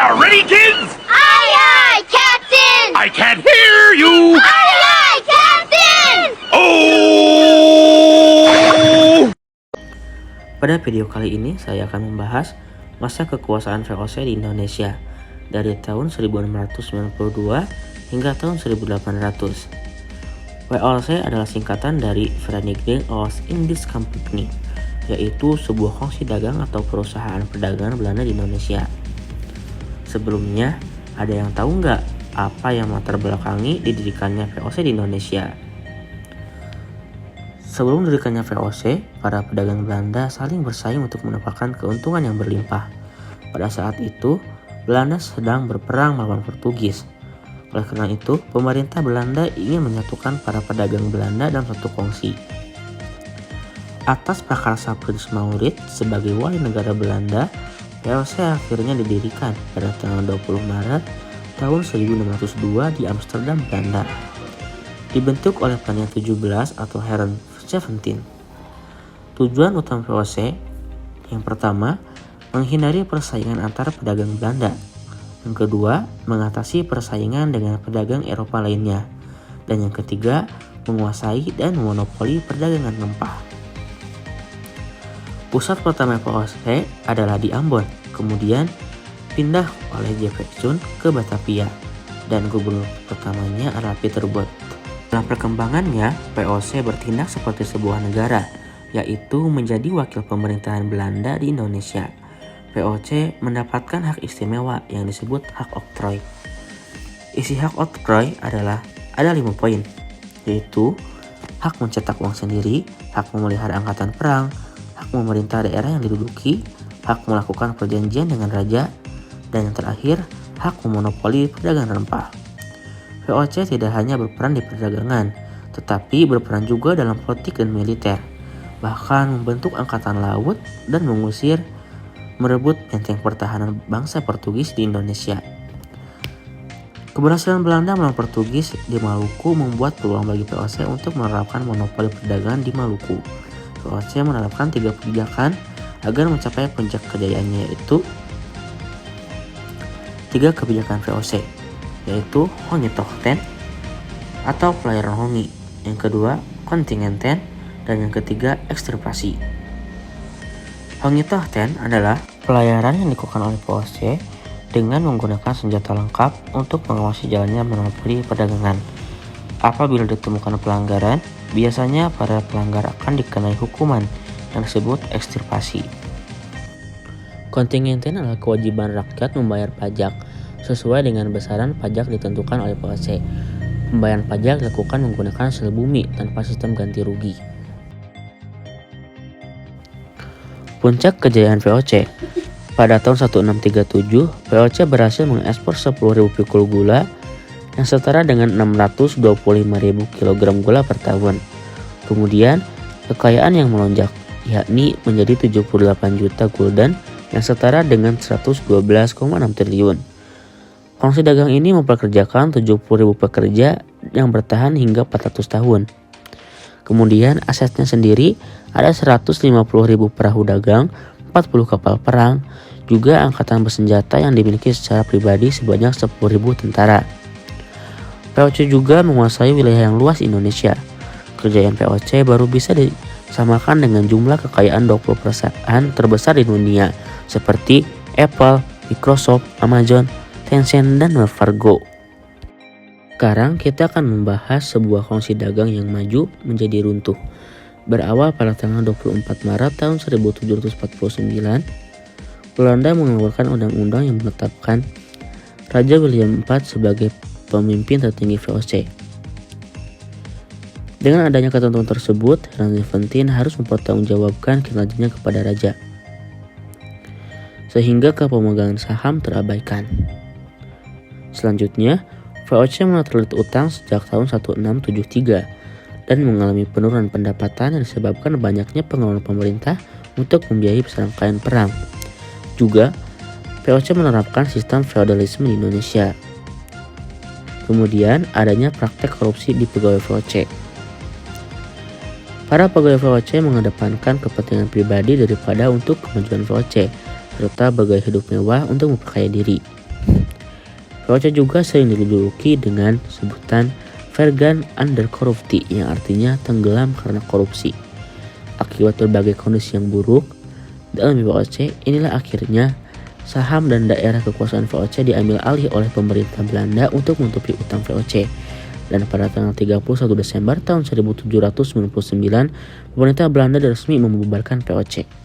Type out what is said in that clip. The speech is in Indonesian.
you ready, kids? Aye, aye, Captain! I can't hear you. Aye, aye, Captain! Oh! Pada video kali ini saya akan membahas masa kekuasaan VOC di Indonesia dari tahun 1692 hingga tahun 1800. VOC adalah singkatan dari Vereniging Oost-Indisch Compagnie, yaitu sebuah kongsi dagang atau perusahaan perdagangan Belanda di Indonesia. Sebelumnya, ada yang tahu nggak apa yang melatar belakangi didirikannya VOC di Indonesia? Sebelum didirikannya VOC, para pedagang Belanda saling bersaing untuk mendapatkan keuntungan yang berlimpah. Pada saat itu, Belanda sedang berperang melawan Portugis. Oleh karena itu, pemerintah Belanda ingin menyatukan para pedagang Belanda dalam satu kongsi. Atas prakarsa Prins Maurits sebagai wali negara Belanda, VOC akhirnya didirikan pada tanggal 20 Maret tahun 1602 di Amsterdam, Belanda. Dibentuk oleh Plannya 17 atau Heren 17. Tujuan utama VOC yang pertama, menghindari persaingan antara pedagang Belanda. Yang kedua, mengatasi persaingan dengan pedagang Eropa lainnya. Dan yang ketiga, menguasai dan memonopoli perdagangan rempah. Pusat pertama VOC adalah di Ambon, kemudian pindah oleh J.P. Chun ke Batavia, dan gubernur pertamanya adalah Peter Both. Dalam perkembangannya, VOC bertindak seperti sebuah negara, yaitu menjadi wakil pemerintahan Belanda di Indonesia. VOC mendapatkan hak istimewa yang disebut hak oktroy. Isi hak oktroy adalah ada 5 poin, yaitu hak mencetak uang sendiri, hak memelihara angkatan perang, hak memerintah daerah yang diduduki, hak melakukan perjanjian dengan raja, dan yang terakhir, hak memonopoli perdagangan rempah. VOC tidak hanya berperan di perdagangan, tetapi berperan juga dalam politik dan militer, bahkan membentuk angkatan laut dan merebut benteng pertahanan bangsa Portugis di Indonesia. Keberhasilan Belanda melawan Portugis di Maluku membuat peluang bagi VOC untuk menerapkan monopoli perdagangan di Maluku. VOC menerapkan 3 kebijakan agar mencapai puncak kejayaannya, yaitu 3 kebijakan VOC, yaitu Hongitochten atau pelayaran Hongi, yang kedua Kontingenten, dan yang ketiga ekstirpasi. Hongitochten adalah pelayaran yang dilakukan oleh VOC dengan menggunakan senjata lengkap untuk mengawasi jalannya monopoli perdagangan. Apabila ditemukan pelanggaran, biasanya para pelanggar akan dikenai hukuman yang disebut ekstirpasi. Kontingenten adalah kewajiban rakyat membayar pajak sesuai dengan besaran pajak ditentukan oleh VOC. Pembayaran pajak dilakukan menggunakan sel bumi tanpa sistem ganti rugi. Puncak kejayaan VOC. Pada tahun 1637, VOC berhasil mengekspor 10.000 pikul gula yang setara dengan 625.000 kg gula per tahun. Kemudian, kekayaan yang melonjak, yakni menjadi 78 juta gulden yang setara dengan 112,6 triliun. Kongsi dagang ini mempekerjakan 70.000 pekerja yang bertahan hingga 400 tahun. Kemudian asetnya sendiri ada 150.000 perahu dagang, 40 kapal perang, juga angkatan bersenjata yang dimiliki secara pribadi sebanyak 10.000 tentara. VOC juga menguasai wilayah yang luas Indonesia. Kejayaan VOC baru bisa disamakan dengan jumlah kekayaan 20 perusahaan terbesar di dunia seperti Apple, Microsoft, Amazon, Tencent, dan Wells Fargo. Sekarang kita akan membahas sebuah kongsi dagang yang maju menjadi runtuh. Berawal pada tanggal 24 Maret tahun 1749, Belanda mengeluarkan undang-undang yang menetapkan Raja William IV sebagai pemimpin tertinggi VOC. Dengan adanya ketentuan tersebut, Heren 17 harus mempertanggungjawabkan kinerjanya kepada raja, sehingga kepemilikan saham terabaikan. Selanjutnya, VOC mulai terlilit utang sejak tahun 1673 dan mengalami penurunan pendapatan yang disebabkan banyaknya pengeluaran pemerintah untuk membiayai serangkaian perang. Juga, VOC menerapkan sistem feodalisme di Indonesia. Kemudian, adanya praktek korupsi di pegawai VOC. Para pegawai VOC mengedepankan kepentingan pribadi daripada untuk kemajuan VOC, serta bergaya hidup mewah untuk memperkaya diri. VOC juga sering dijuluki dengan sebutan Vergaan onder corruptie yang artinya tenggelam karena korupsi. Akibat berbagai kondisi yang buruk dalam VOC, inilah akhirnya saham dan daerah kekuasaan VOC diambil alih oleh pemerintah Belanda untuk menutupi utang VOC. Dan pada tanggal 31 Desember tahun 1799, pemerintah Belanda resmi membubarkan VOC.